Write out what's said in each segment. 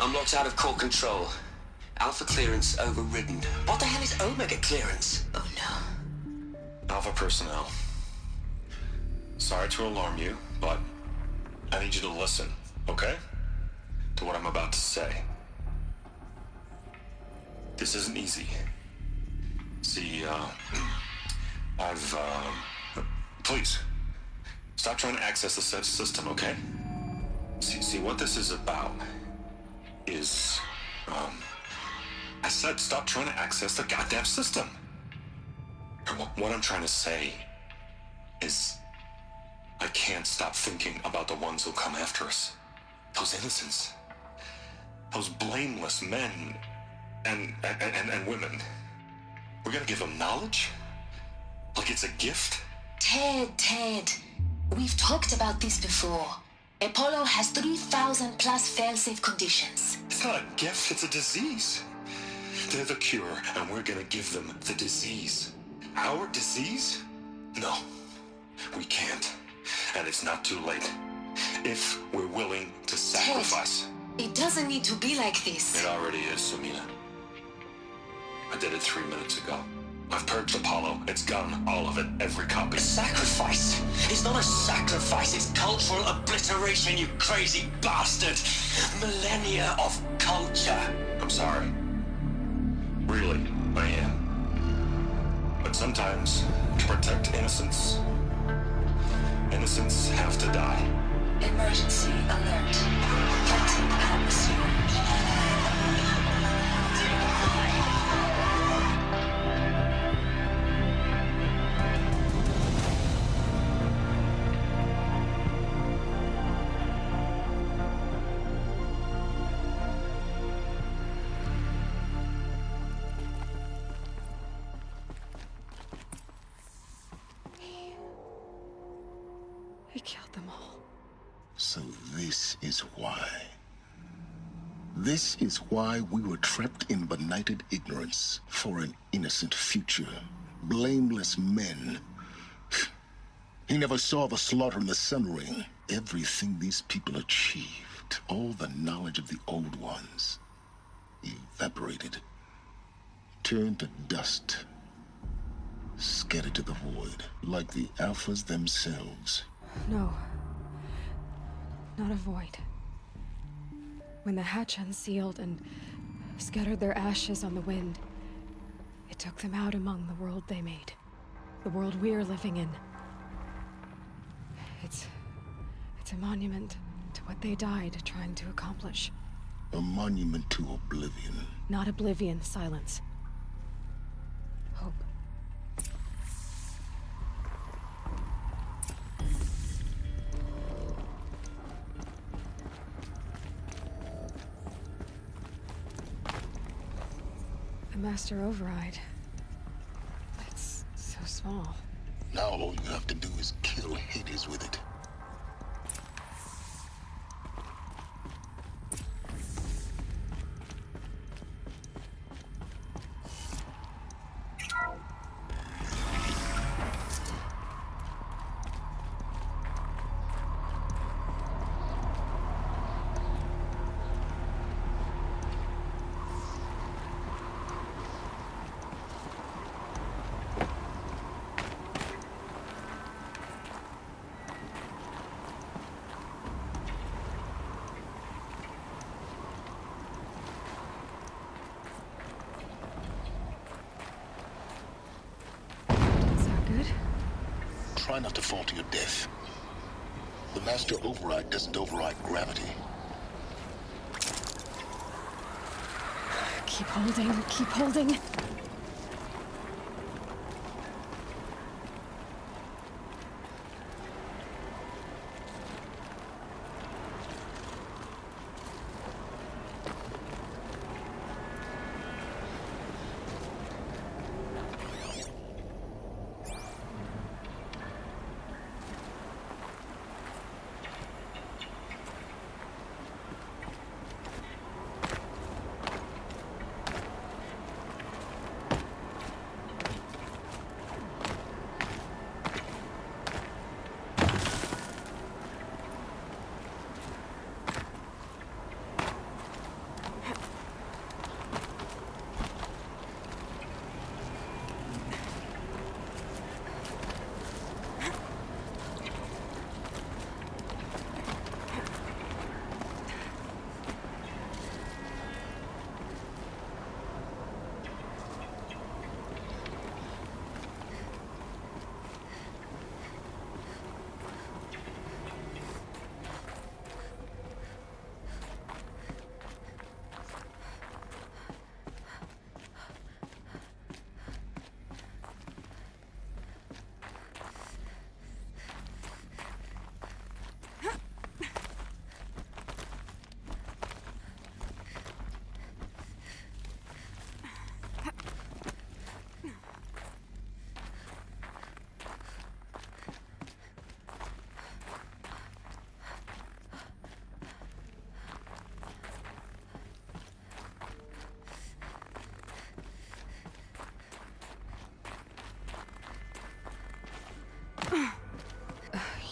I'm locked out of core control. Alpha clearance overridden. What the hell is Omega clearance? Oh no. Alpha personnel. Sorry to alarm you, but I need you to listen, okay? To what I'm about to say. This isn't easy. See, please, stop trying to access the system, okay? See, what this is about is, I said stop trying to access the goddamn system. And what I'm trying to say is, I can't stop thinking about the ones who'll come after us. Those innocents. Those blameless men and women. We're gonna give them knowledge? Like it's a gift? Ted. We've talked about this before. Apollo has 3,000 plus fail-safe conditions. It's not a gift, it's a disease. They're the cure, and we're gonna give them the disease. Our disease? No, we can't. And it's not too late. If we're willing to sacrifice. Ted, it doesn't need to be like this. It already is, Sumina. I did it 3 minutes ago. I've purged Apollo. It's gone. All of it. Every copy. A sacrifice? It's not a sacrifice. It's cultural obliteration, you crazy bastard. Millennia of culture. I'm sorry. Really, I am. But sometimes, to protect innocence, innocents have to die. Emergency alert. Captain atmosphere. He killed them all. So this is why. This is why we were trapped in benighted ignorance for an innocent future. Blameless men. He never saw the slaughter in the Sun Ring. Everything these people achieved, all the knowledge of the old ones, evaporated, turned to dust, scattered to the void, like the Alphas themselves. No. Not a void. When the hatch unsealed and scattered their ashes on the wind, it took them out among the world they made. The world we're living in. It's a monument to what they died trying to accomplish. A monument to oblivion. Not oblivion, silence. Hope. The Master Override. It's so small. Now all you have to do is kill Hades with it. Try not to fall to your death. The Master Override doesn't override gravity. Keep holding, keep holding.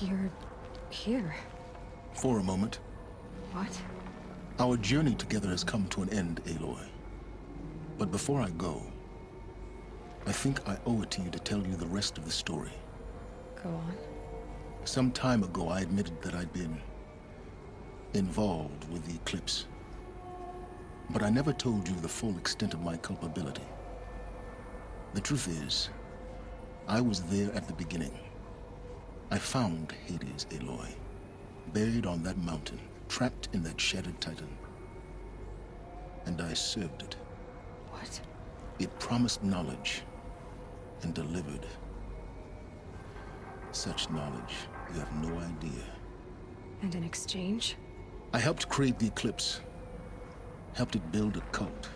You're here. For a moment. What? Our journey together has come to an end, Aloy. But before I go, I think I owe it to you to tell you the rest of the story. Go on. Some time ago, I admitted that I'd been involved with the eclipse. But I never told you the full extent of my culpability. The truth is, I was there at the beginning. I found Hades, Aloy, buried on that mountain, trapped in that shattered titan. And I served it. What? It promised knowledge and delivered. Such knowledge, you have no idea. And in exchange? I helped create the Eclipse. Helped it build a cult,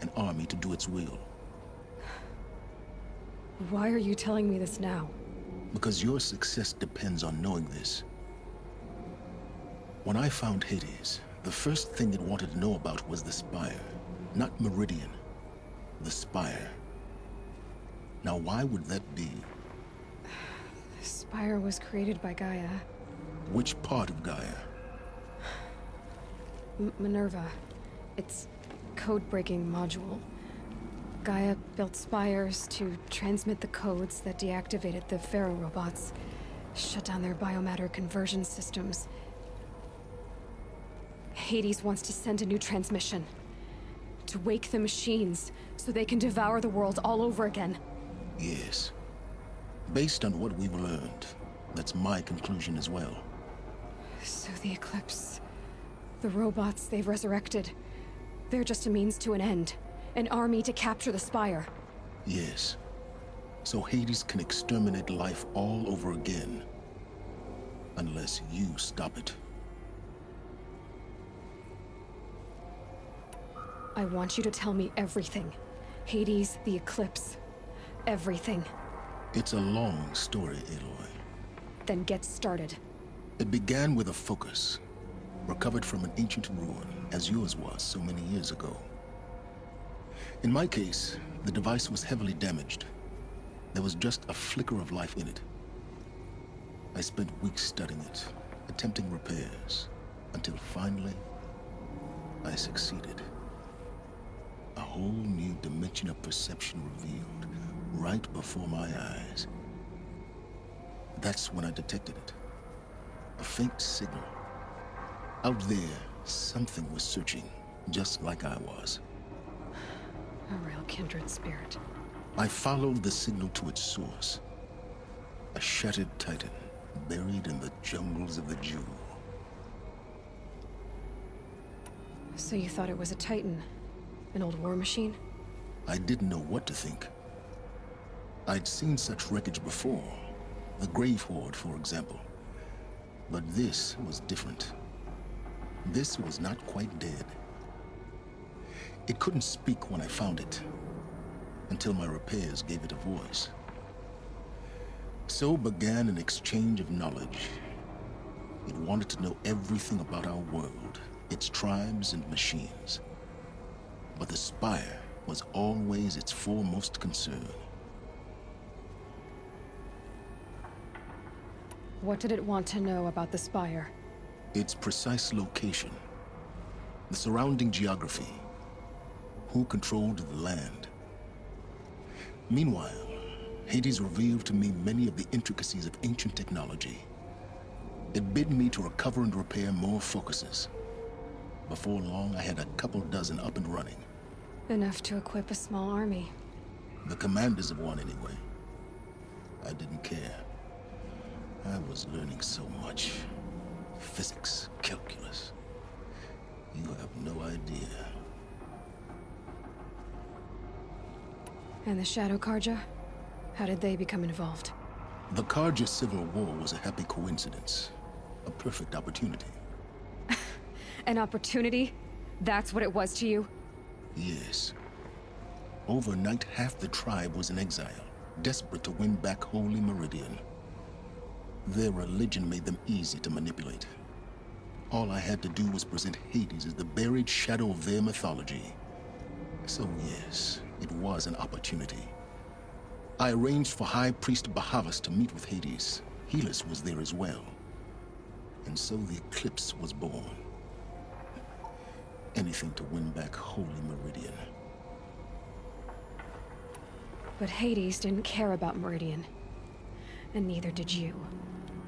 an army to do its will. Why are you telling me this now? Because your success depends on knowing this. When I found Hades, the first thing it wanted to know about was the Spire. Not Meridian. The Spire. Now why would that be? The Spire was created by Gaia. Which part of Gaia? Minerva. Its code-breaking module. Gaia built spires to transmit the codes that deactivated the Pharaoh robots, shut down their biomatter conversion systems. Hades wants to send a new transmission. To wake the machines, so they can devour the world all over again. Yes. Based on what we've learned, that's my conclusion as well. So the Eclipse... the robots they've resurrected... they're just a means to an end. An army to capture the Spire. Yes. So Hades can exterminate life all over again. Unless you stop it. I want you to tell me everything. Hades, the Eclipse. Everything. It's a long story, Aloy. Then get started. It began with a focus, recovered from an ancient ruin, as yours was so many years ago. In my case, the device was heavily damaged. There was just a flicker of life in it. I spent weeks studying it, attempting repairs, until finally, I succeeded. A whole new dimension of perception revealed, right before my eyes. That's when I detected it. A faint signal. Out there, something was searching, just like I was. A real kindred spirit. I followed the signal to its source. A shattered titan, buried in the jungles of the Jewel. So you thought it was a Titan? An old war machine? I didn't know what to think. I'd seen such wreckage before. The Grave Horde, for example. But this was different. This was not quite dead. It couldn't speak when I found it, until my repairs gave it a voice. So began an exchange of knowledge. It wanted to know everything about our world, its tribes and machines. But the Spire was always its foremost concern. What did it want to know about the Spire? Its precise location, the surrounding geography, who controlled the land. Meanwhile, Hades revealed to me many of the intricacies of ancient technology. It bid me to recover and repair more focuses. Before long, I had a couple dozen up and running. Enough to equip a small army. The commanders of one, anyway. I didn't care. I was learning so much. Physics, calculus. You have no idea. And the Shadow Karja? How did they become involved? The Karja Civil War was a happy coincidence. A perfect opportunity. An opportunity? That's what it was to you? Yes. Overnight, half the tribe was in exile, desperate to win back Holy Meridian. Their religion made them easy to manipulate. All I had to do was present Hades as the buried shadow of their mythology. So yes, it was an opportunity. I arranged for High Priest Bahavas to meet with Hades, Helix was there as well. And so the Eclipse was born. Anything to win back Holy Meridian. But Hades didn't care about Meridian. And neither did you.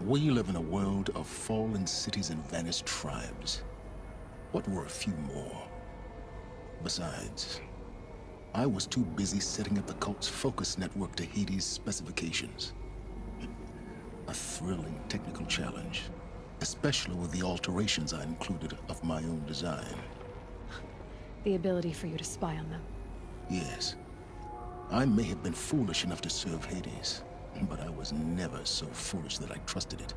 We live in a world of fallen cities and vanished tribes. What were a few more? Besides, I was too busy setting up the cult's focus network to Hades' specifications. A thrilling technical challenge, especially with the alterations I included of my own design. The ability for you to spy on them. Yes, I may have been foolish enough to serve Hades, but I was never so foolish that I trusted it.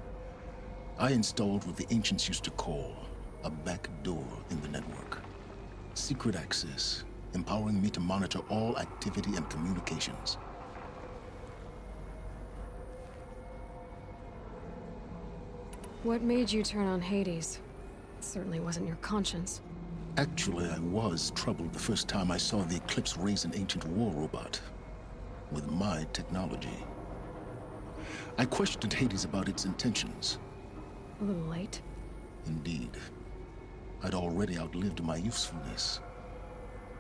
I installed what the ancients used to call a back door in the network. Secret access, empowering me to monitor all activity and communications. What made you turn on Hades? It certainly wasn't your conscience. Actually, I was troubled the first time I saw the Eclipse raise an ancient war robot with my technology. I questioned Hades about its intentions. A little late. Indeed. I'd already outlived my usefulness.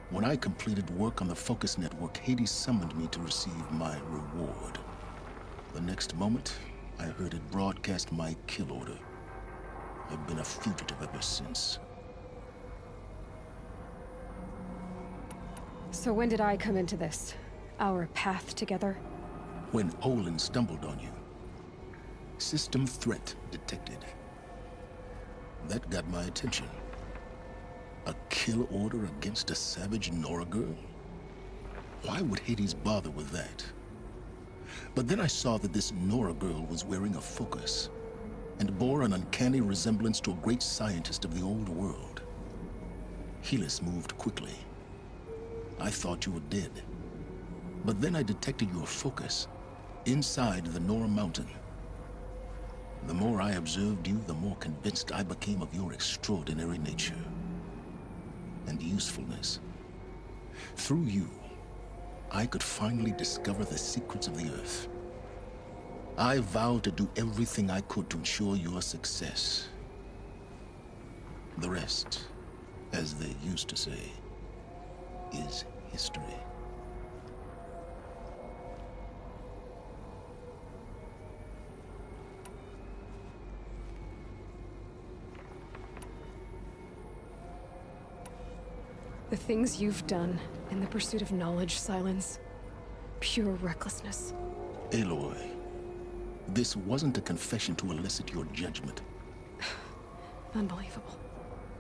When I completed work on the Focus Network, Hades summoned me to receive my reward. The next moment, I heard it broadcast my kill order. I've been a fugitive ever since. So when did I come into this? Our path together? When Olin stumbled on you. System threat detected. That got my attention. A kill order against a savage Nora girl? Why would Hades bother with that? But then I saw that this Nora girl was wearing a focus, and bore an uncanny resemblance to a great scientist of the old world. Helix moved quickly. I thought you were dead. But then I detected your focus inside the Nora mountain. The more I observed you, the more convinced I became of your extraordinary nature and usefulness. Through you, I could finally discover the secrets of the Earth. I vowed to do everything I could to ensure your success. The rest, as they used to say, is history. The things you've done in the pursuit of knowledge, Silence. Pure recklessness. Aloy, this wasn't a confession to elicit your judgment. Unbelievable.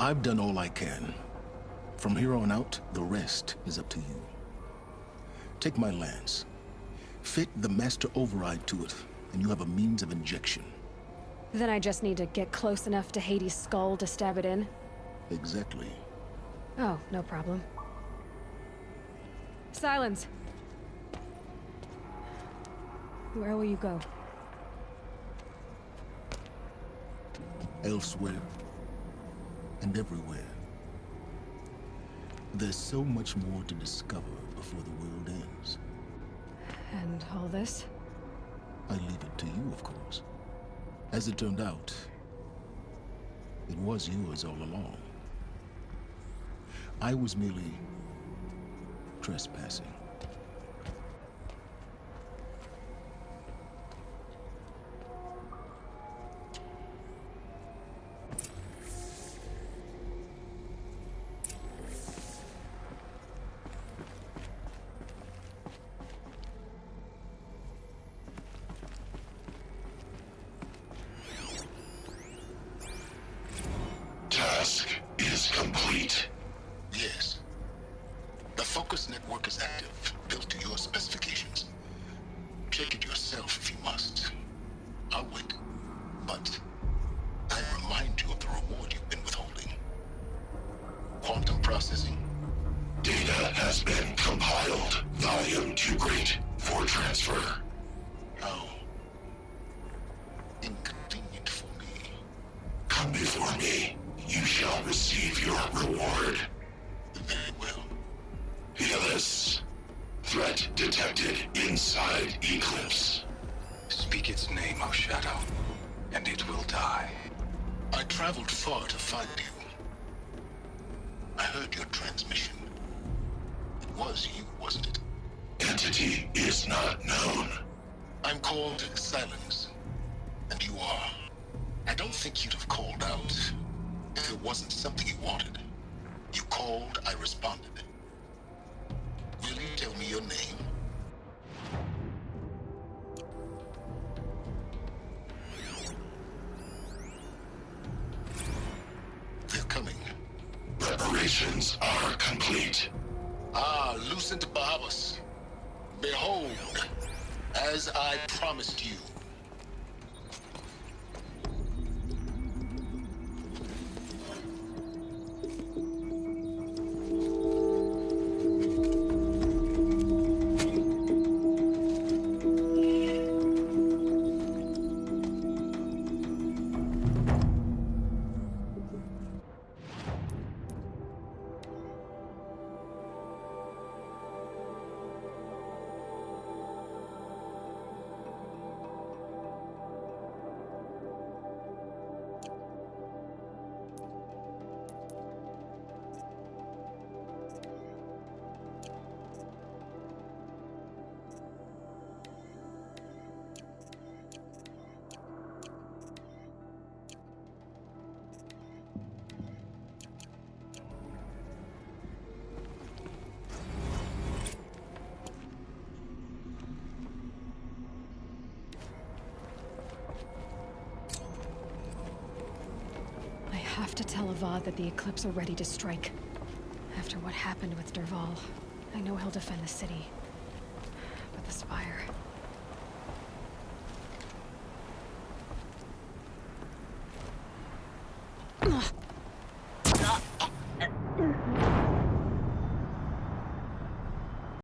I've done all I can. From here on out, the rest is up to you. Take my lance. Fit the master override to it, and you have a means of injection. Then I just need to get close enough to Hades' skull to stab it in? Exactly. Oh, no problem. Silence! Where will you go? Elsewhere. And everywhere. There's so much more to discover before the world ends. And all this? I leave it to you, of course. As it turned out, it was yours all along. I was merely trespassing. Task is complete. Yes. The focus network is active, built to your specifications. Check it yourself if you must. I'll wait. But I remind you of the reward you've been withholding. Quantum processing. Data has been compiled. Volume too great for transfer. How inconvenient for me. Come before me. You shall receive your reward. Very well. Helix. Threat detected inside Eclipse. Speak its name, O Shadow, and it will die. I traveled far to find you. I heard your transmission. It was you, wasn't it? Entity is not known. I'm called Silence, and you are. I don't think you'd have called out if it wasn't something you wanted. You called, I responded. Will you tell me your name? They're coming. Preparations are complete. Ah, Lucent Bahavas. Behold, as I promised you. I have to tell Avad that the Eclipse are ready to strike. After what happened with Derval, I know he'll defend the city. But the Spire... Ugh.